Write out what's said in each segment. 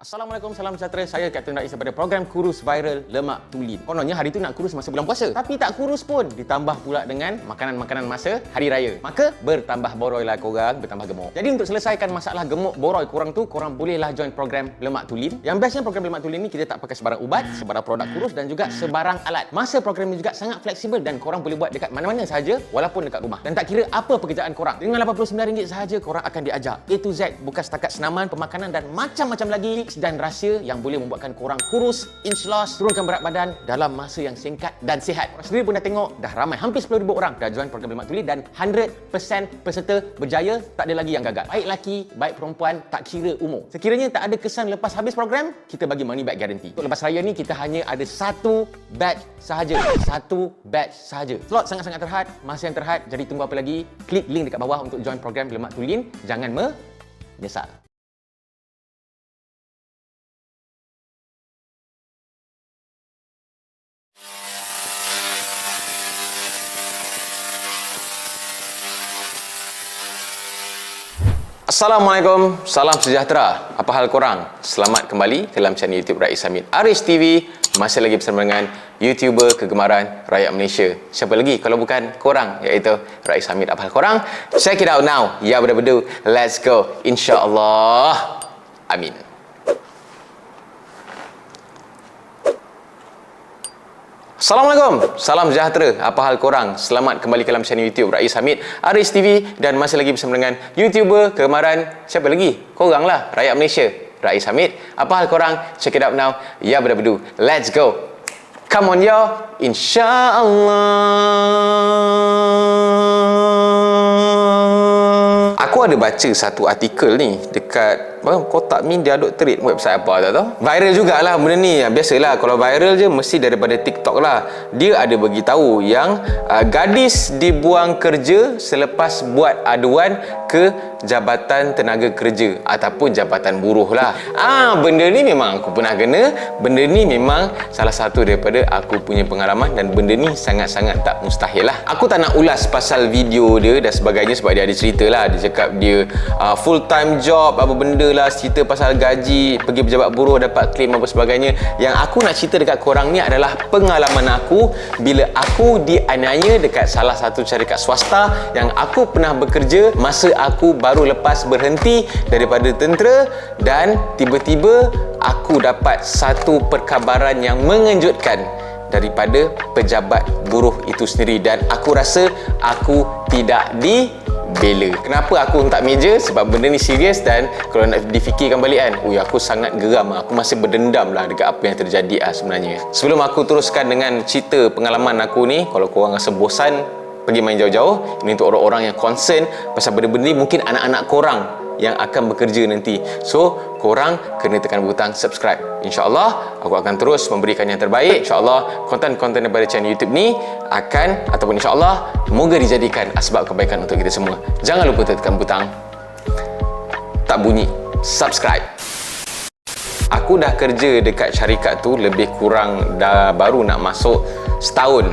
Assalamualaikum, salam sejahtera. Saya Kapten Rais daripada program Kurus Viral Lemak Tulin. Kononnya hari tu nak kurus masa bulan puasa, tapi tak kurus pun. Ditambah pula dengan makanan-makanan masa hari raya. Maka bertambah boroi lah korang, bertambah gemuk. Jadi untuk selesaikan masalah gemuk boroi korang tu, korang bolehlah join program Lemak Tulin. Yang bestnya program Lemak Tulin ni, kita tak pakai sebarang ubat, sebarang produk kurus dan juga sebarang alat. Masa program ni juga sangat fleksibel dan korang boleh buat dekat mana-mana sahaja walaupun dekat rumah. Dan tak kira apa pekerjaan korang. Dengan RM89 sahaja korang akan diajar A to Z, bukan setakat senaman, pemakanan dan macam-macam lagi dan rahsia yang boleh membuatkan korang kurus, inch loss, turunkan berat badan dalam masa yang singkat dan sihat. Korang sendiri pun dah tengok, dah ramai, hampir 10,000 orang dah join program Lemak Tulin dan 100% peserta berjaya, tak ada lagi yang gagal. Baik lelaki, baik perempuan, tak kira umur. Sekiranya tak ada kesan lepas habis program, kita bagi money back guarantee. Untuk lepas raya ni, kita hanya ada satu batch sahaja. Satu batch sahaja. Slot sangat-sangat terhad, masa yang terhad, jadi tunggu apa lagi? Klik link dekat bawah untuk join program Lemak Tulin. Jangan menyesal. Assalamualaikum, salam sejahtera. Apa hal korang? Selamat kembali ke dalam channel YouTube Rais Hamid Aris TV. Masih lagi bersama dengan YouTuber kegemaran rakyat Malaysia. Siapa lagi kalau bukan korang, iaitu Rais Hamid. Apa hal korang? Check it out now. Ya, betul-betul. Let's go. InsyaAllah. Amin. Assalamualaikum, salam sejahtera. Apa hal korang? Selamat kembali ke dalam channel YouTube Rais Hamid Aris TV dan masih lagi bersama dengan YouTuber kegemaran siapa lagi? Korang lah, rakyat Malaysia, Rais Hamid. Apa hal korang? Check it out now. Ya, betul-betul. Let's go. Come on yo. InsyaAllah. Aku ada baca satu artikel ni dekat Kotak Media Doktorate, website apa tak tahu. Viral jugalah benda ni. Biasalah kalau viral je mesti daripada TikTok lah. Dia ada bagi tahu yang gadis dibuang kerja selepas buat aduan ke Jabatan Tenaga Kerja ataupun Jabatan Buruh lah. Benda ni memang aku pernah kena. Benda ni memang salah satu daripada aku punya pengalaman dan benda ni sangat-sangat tak mustahil lah. Aku tak nak ulas pasal video dia dan sebagainya sebab dia ada cerita lah. Dia cakap dia full time job apa benda lah, cerita pasal gaji, pergi pejabat buruh dapat claim apa sebagainya. Yang aku nak cerita dekat korang ni adalah pengalaman aku bila aku dianiaya dekat salah satu syarikat swasta yang aku pernah bekerja masa aku baru lepas berhenti daripada tentera, dan tiba-tiba aku dapat satu perkabaran yang mengejutkan daripada pejabat buruh itu sendiri dan aku rasa aku tidak dibela. Kenapa aku hentak meja? Sebab benda ni serius dan kalau nak difikirkan balik kan, aku sangat geram. Aku masih berdendam lah dekat apa yang terjadi sebenarnya. Sebelum aku teruskan dengan cerita pengalaman aku ni, kalau korang rasa bosan, pergi main jauh-jauh. Ini untuk orang-orang yang concern pasal benda-benda ni, mungkin anak-anak korang yang akan bekerja nanti. So, korang kena tekan butang subscribe. InsyaAllah, aku akan terus memberikan yang terbaik. InsyaAllah, konten-konten daripada channel YouTube ni akan, ataupun insyaAllah, moga dijadikan asbab kebaikan untuk kita semua. Jangan lupa tekan butang tak bunyi subscribe. Aku dah kerja dekat syarikat tu lebih kurang dah baru nak masuk setahun.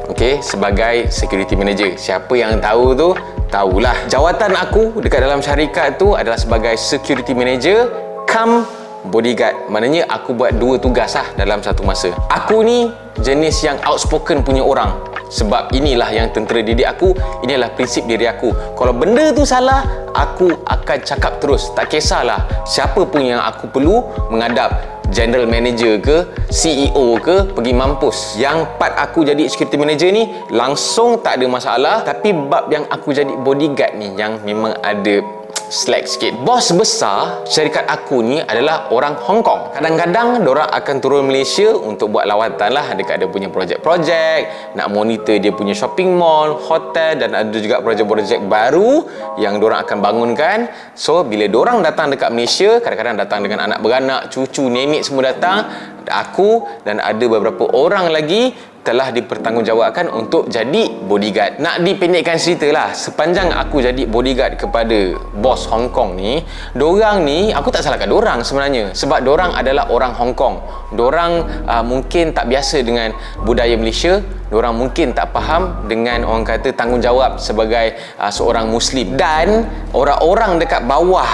Okey, sebagai security manager. Siapa yang tahu tu tahulah. Jawatan aku dekat dalam syarikat tu adalah sebagai security manager cum bodyguard. Maknanya aku buat dua tugas lah dalam satu masa. Aku ni jenis yang outspoken punya orang. Sebab inilah yang tentera didik aku, inilah prinsip diri aku. Kalau benda tu salah, aku akan cakap terus. Tak kisahlah siapa pun yang aku perlu menghadap, general manager ke, CEO ke, pergi mampus. Yang part aku jadi security manager ni langsung tak ada masalah, tapi bab yang aku jadi bodyguard ni yang memang ada slack sikit. Bos besar syarikat aku ni adalah orang Hong Kong. Kadang-kadang diorang akan turun Malaysia untuk buat lawatan lah dekat dia punya projek-projek, nak monitor dia punya shopping mall, hotel, dan ada juga projek-projek baru yang diorang akan bangunkan. So bila diorang datang dekat Malaysia, kadang-kadang datang dengan anak beranak, cucu, nenek semua datang. Aku dan ada beberapa orang lagi telah dipertanggungjawabkan untuk jadi bodyguard. Nak dipendekkan cerita lah, sepanjang aku jadi bodyguard kepada bos Hong Kong ni, dorang ni, aku tak salahkan dorang sebenarnya, sebab dorang adalah orang Hong Kong. Dorang mungkin tak biasa dengan budaya Malaysia, diorang mungkin tak faham dengan orang kata tanggungjawab sebagai seorang Muslim. Dan orang-orang dekat bawah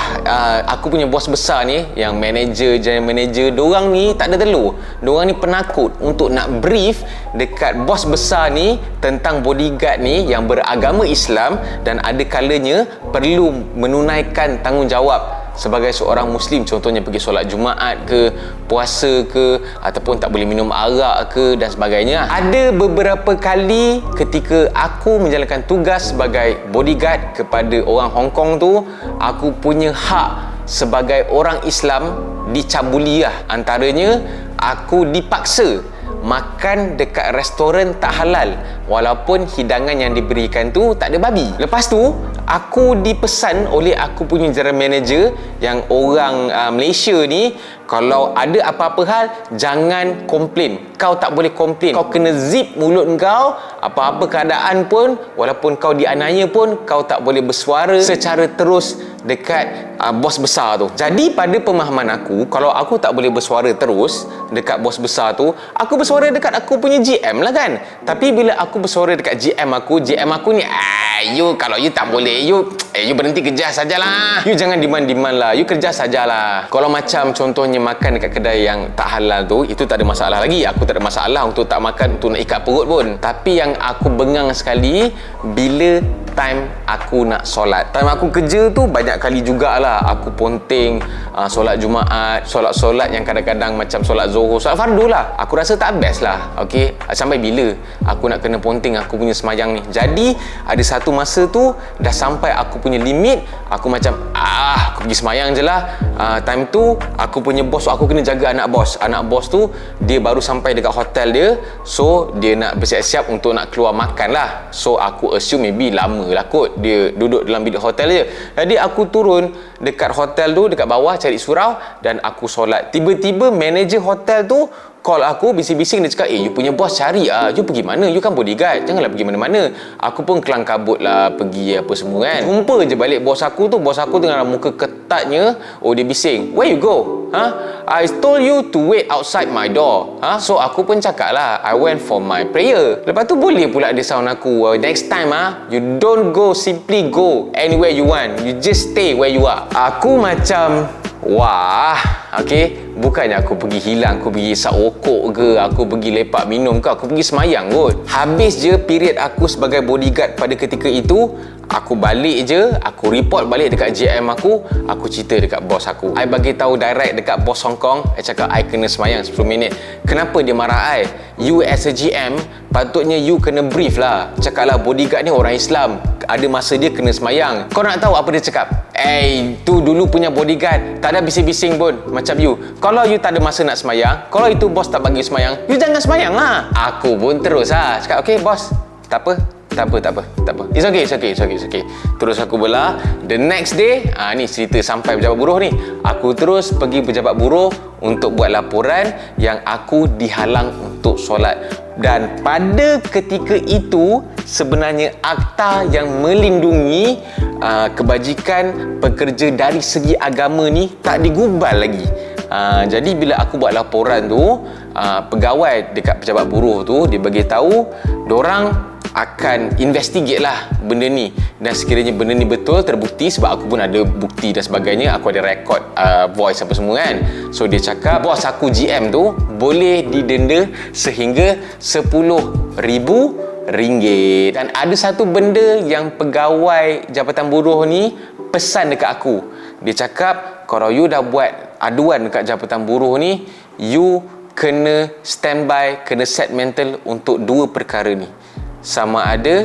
aku punya bos besar ni, yang manager, general manager, diorang ni tak ada telur. Diorang ni penakut untuk nak brief dekat bos besar ni tentang bodyguard ni yang beragama Islam dan ada kalanya perlu menunaikan tanggungjawab sebagai seorang Muslim, contohnya pergi solat Jumaat ke, puasa ke, ataupun tak boleh minum arak ke dan sebagainya. Ada beberapa kali ketika aku menjalankan tugas sebagai bodyguard kepada orang Hong Kong tu, aku punya hak sebagai orang Islam dicabuli lah. Antaranya aku dipaksa makan dekat restoran tak halal walaupun hidangan yang diberikan tu tak ada babi. Lepas tu aku dipesan oleh aku punya general manager yang orang Malaysia ni, kalau ada apa-apa hal jangan komplain. Kau tak boleh komplain. Kau kena zip mulut kau. Apa-apa keadaan pun, walaupun kau dianiaya pun, kau tak boleh bersuara secara terus dekat bos besar tu. Jadi pada pemahaman aku, kalau aku tak boleh bersuara terus dekat bos besar tu, aku bersuara dekat aku punya GM lah kan. Tapi bila aku bersuara dekat GM aku ni, you kalau you tak boleh, you berhenti kerja sajalah. You jangan demand lah. You kerja sajalah. Kalau macam contohnya makan dekat kedai yang tak halal tu, itu tak ada masalah lagi. Aku tak ada masalah untuk tak makan, untuk nak ikat perut pun. Tapi yang aku bengang sekali bila time aku nak solat. Time aku kerja tu banyak kali jugalah aku ponteng solat Jumaat, solat-solat yang kadang-kadang macam solat Zuhur, solat fardu lah. Aku rasa tak best lah. Okey, sampai bila aku nak kena ponteng aku punya semayang ni. Jadi ada satu masa tu dah sampai aku punya limit, aku macam aku pergi semayang je lah. Time tu aku punya bos, aku kena jaga anak bos tu dia baru sampai dekat hotel dia, so dia nak bersiap-siap untuk nak keluar makan lah. So aku assume maybe lama lah kot dia duduk dalam bilik hotel je. Jadi aku turun dekat hotel tu, dekat bawah cari surau dan aku solat. Tiba-tiba manager hotel tu call aku, bising-bising, dia cakap, you punya bos cari you pergi mana? You kan bodyguard, janganlah pergi mana-mana. Aku pun kelang kabut lah pergi apa semua kan. Jumpa je balik bos aku dengan muka ketatnya. Dia bising, where you go? I told you to wait outside my door. So aku pun cakap lah, I went for my prayer. Lepas tu boleh pula dia sound aku, next time you don't go, simply go anywhere you want, you just stay where you are. Aku macam wah, okey, bukannya aku pergi hilang, aku pergi isap rokok ke, aku pergi lepak minum ke, aku pergi semayang kot. Habis je period aku sebagai bodyguard pada ketika itu, aku balik je, aku report balik dekat GM aku cerita dekat bos aku. I bagi tahu direct dekat bos Hong Kong, I cakap I kena semayang 10 minit. Kenapa dia marah I? You as a GM, patutnya you kena brief lah. Cakap lah bodyguard ni orang Islam, ada masa dia kena semayang. Kau nak tahu apa dia cakap? Tu dulu punya bodyguard tak ada bising-bising pun macam you. Kalau you tak ada masa nak semayang, kalau itu bos tak bagi semayang, you jangan semayang lah. Aku pun terus cakap, okay bos, tak apa. It's okay. Terus aku belah. The next day, ni cerita sampai pejabat buruh ni. Aku terus pergi pejabat buruh untuk buat laporan yang aku dihalang untuk solat. Dan pada ketika itu, sebenarnya akta yang melindungi kebajikan pekerja dari segi agama ni tak digubal lagi. Jadi bila aku buat laporan tu, pegawai dekat pejabat buruh tu dia bagi tahu dorang akan investigate lah benda ni, dan sekiranya benda ni betul terbukti, sebab aku pun ada bukti dan sebagainya, aku ada record voice apa semua kan. So dia cakap bos aku GM tu boleh didenda sehingga RM10,000. Dan ada satu benda yang pegawai Jabatan Buruh ni pesan dekat aku. Dia cakap, kalau you dah buat aduan dekat Jabatan Buruh ni, you kena standby, kena set mental untuk dua perkara ni. Sama ada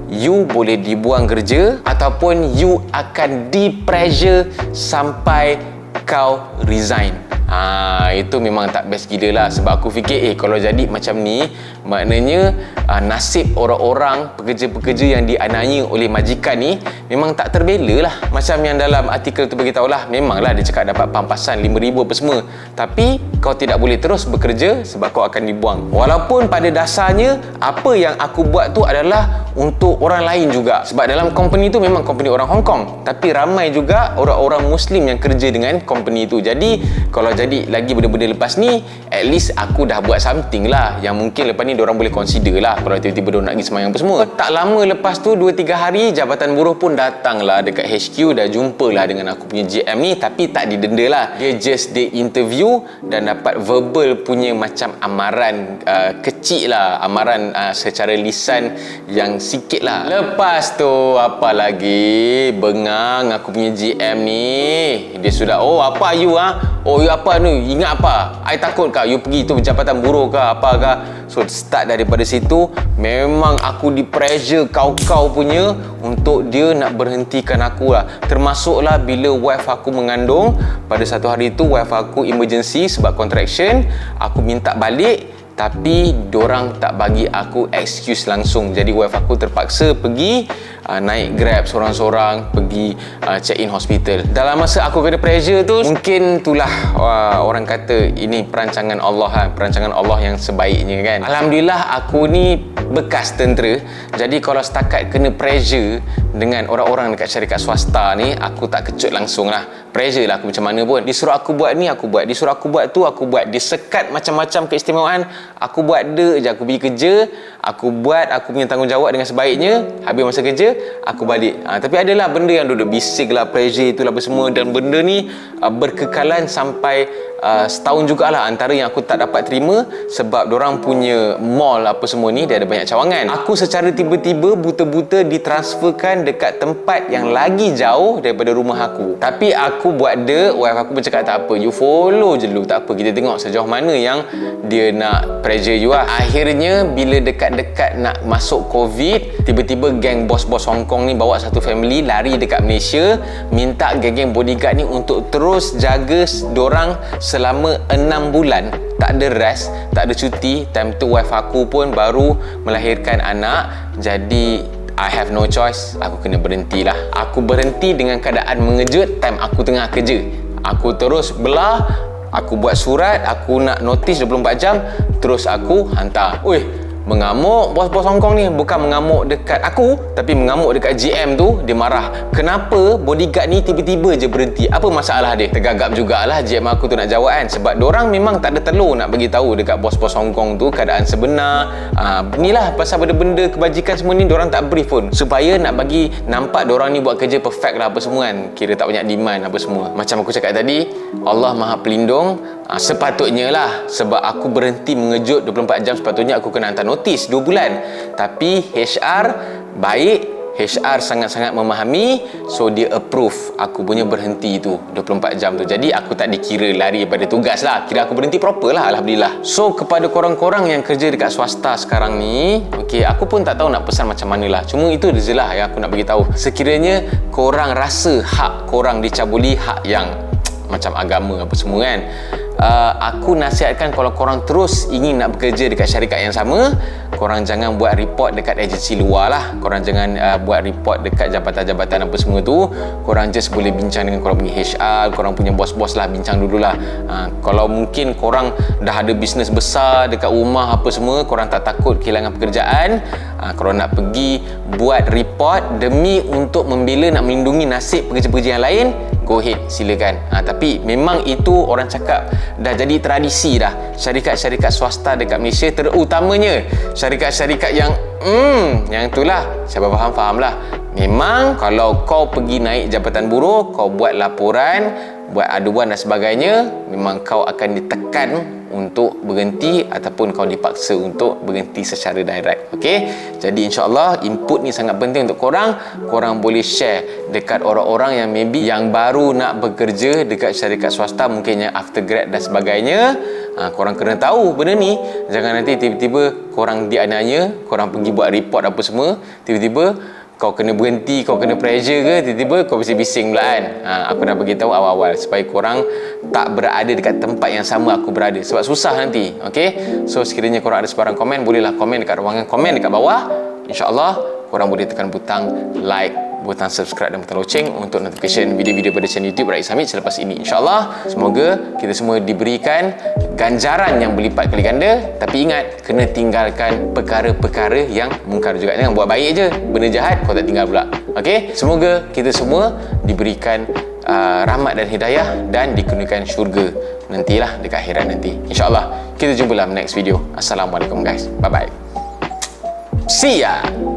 you boleh dibuang kerja ataupun you akan di-pressure sampai kau resign. Itu memang tak best gila lah. Sebab aku fikir kalau jadi macam ni, maknanya nasib orang-orang, pekerja-pekerja yang dianiaya oleh majikan ni memang tak terbela lah. Macam yang dalam artikel tu beritahu lah, memanglah dia cakap dapat pampasan RM5,000 apa semua, tapi kau tidak boleh terus bekerja sebab kau akan dibuang. Walaupun pada dasarnya apa yang aku buat tu adalah untuk orang lain juga. Sebab dalam company tu memang company orang Hong Kong, tapi ramai juga orang-orang Muslim yang kerja dengan company tu. Jadi kalau jadi lagi benda-benda lepas ni, at least aku dah buat something lah yang mungkin lepas ni diorang boleh consider lah kalau tiba-tiba diorang nak pergi semayang apa semua. Tak lama lepas tu 2-3 hari Jabatan Buruh pun datang lah dekat HQ, dah jumpa lah dengan aku punya GM ni, tapi tak didenda lah. Dia just interview dan dapat verbal punya macam amaran kecil lah, amaran secara lisan yang sikit lah. Lepas tu apa lagi, bengang aku punya GM ni. Dia sudah, oh apa you oh you apa ni, ingat apa, I takut kah you pergi tu Jabatan Buruh kah apa kah. So start daripada situ memang aku di pressure kau-kau punya untuk dia nak berhentikan aku lah. Termasuklah bila wife aku mengandung. Pada satu hari tu wife aku emergency sebab contraction. Aku minta balik, tapi dorang tak bagi aku excuse langsung. Jadi wife aku terpaksa pergi naik Grab seorang-seorang pergi check in hospital. Dalam masa aku kena pressure tu, mungkin itulah orang kata ini perancangan Allah, perancangan Allah yang sebaiknya kan. Alhamdulillah aku ni bekas tentera. Jadi kalau setakat kena pressure dengan orang-orang dekat syarikat swasta ni, aku tak kecut langsung lah. Pressure lah aku macam mana pun. Disuruh aku buat ni, aku buat. Disuruh aku buat tu, aku buat. Disekat macam-macam keistimewaan, aku buat je. Aku pergi kerja, aku buat aku punya tanggungjawab dengan sebaiknya. Habis masa kerja, aku balik. Tapi adalah benda yang duduk bising lah, pressure itulah apa semua. Dan benda ni berkekalan sampai setahun jugalah. Antara yang aku tak dapat terima sebab dorang punya mall apa semua ni dia ada banyak cawangan. Aku secara tiba-tiba buta-buta ditransferkan dekat tempat yang lagi jauh daripada rumah aku. Tapi aku buat wife aku pun cakap tak apa, you follow je dulu, tak apa, kita tengok sejauh mana yang dia nak pressure you lah. Akhirnya bila dekat-dekat nak masuk COVID, tiba-tiba geng bos-bos Hong Kong ni bawa satu family lari dekat Malaysia, minta geng-geng bodyguard ni untuk terus jaga dorang selama 6 bulan. Tak ada rest, tak ada cuti. Time tu wife aku pun baru melahirkan anak. Jadi I have no choice, aku kena berhenti lah. Aku berhenti dengan keadaan mengejut time aku tengah kerja. Aku terus belah, aku buat surat, aku nak notis 24 jam, terus aku hantar. Mengamuk bos-bos Hong Kong ni, bukan mengamuk dekat aku, tapi mengamuk dekat GM tu. Dia marah, kenapa bodyguard ni tiba-tiba je berhenti, apa masalah dia? Tergagap jugalah GM aku tu nak jawab kan, sebab dorang memang tak ada telur nak bagi tahu dekat bos-bos Hong Kong tu keadaan sebenar. Inilah pasal benda-benda kebajikan semua ni dorang tak brief pun, supaya nak bagi nampak dorang ni buat kerja perfect lah apa semua kan, kira tak banyak demand apa semua. Macam aku cakap tadi, Allah Maha Pelindung. Sepatutnya lah, sebab aku berhenti mengejut 24 jam, sepatutnya aku kena hantar notis 2 bulan. Tapi HR baik, HR sangat-sangat memahami, so dia approve aku punya berhenti tu 24 jam tu. Jadi aku tak dikira lari daripada tugas lah, kira aku berhenti proper lah, Alhamdulillah. So kepada korang-korang yang kerja dekat swasta sekarang ni, aku pun tak tahu nak pesan macam mana lah. Cuma itu je lah yang aku nak bagi tahu. Sekiranya korang rasa hak korang dicabuli, hak yang macam agama apa semua kan, aku nasihatkan kalau korang terus ingin nak bekerja dekat syarikat yang sama, korang jangan buat report dekat agensi luar lah. Korang jangan buat report dekat jabatan-jabatan apa semua tu. Korang just boleh bincang dengan korang punya HR, korang punya bos-bos lah, bincang dululah. Kalau mungkin korang dah ada bisnes besar dekat rumah apa semua, korang tak takut kehilangan pekerjaan, korang nak pergi buat report demi untuk membela, nak melindungi nasib pekerja-pekerja yang lain, go ahead, silakan. Tapi memang itu orang cakap dah jadi tradisi dah. Syarikat-syarikat swasta dekat Malaysia, terutamanya syarikat-syarikat yang itulah, siapa faham lah. Memang kalau kau pergi naik Jabatan Buruh, kau buat laporan, buat aduan dan sebagainya, memang kau akan ditekan untuk berhenti ataupun kau dipaksa untuk berhenti secara direct. Jadi insyaAllah input ni sangat penting untuk korang. Korang boleh share dekat orang-orang yang maybe yang baru nak bekerja dekat syarikat swasta, mungkin yang after grad dan sebagainya. Korang kena tahu benda ni. Jangan nanti tiba-tiba korang dianiaya, korang pergi buat report apa semua, tiba-tiba kau kena berhenti, kau kena pressure ke, tiba-tiba kau bising-bising pula kan. Aku nak beritahu awal-awal supaya korang tak berada dekat tempat yang sama aku berada, sebab susah nanti. So sekiranya korang ada sebarang komen, bolehlah komen dekat ruangan komen dekat bawah. InsyaAllah korang boleh tekan butang like butang subscribe dan butang loceng untuk notification video-video pada channel YouTube Raid Summit selepas ini. InsyaAllah, semoga kita semua diberikan ganjaran yang berlipat kali ganda. Tapi ingat, kena tinggalkan perkara-perkara yang mungkar juga. Jangan buat baik je, benda jahat kau tak tinggal pula. Okey, semoga kita semua diberikan rahmat dan hidayah dan dikurniakan syurga nantilah dekat akhirat nanti. InsyaAllah, kita jumpa dalam next video. Assalamualaikum guys. Bye-bye. See ya!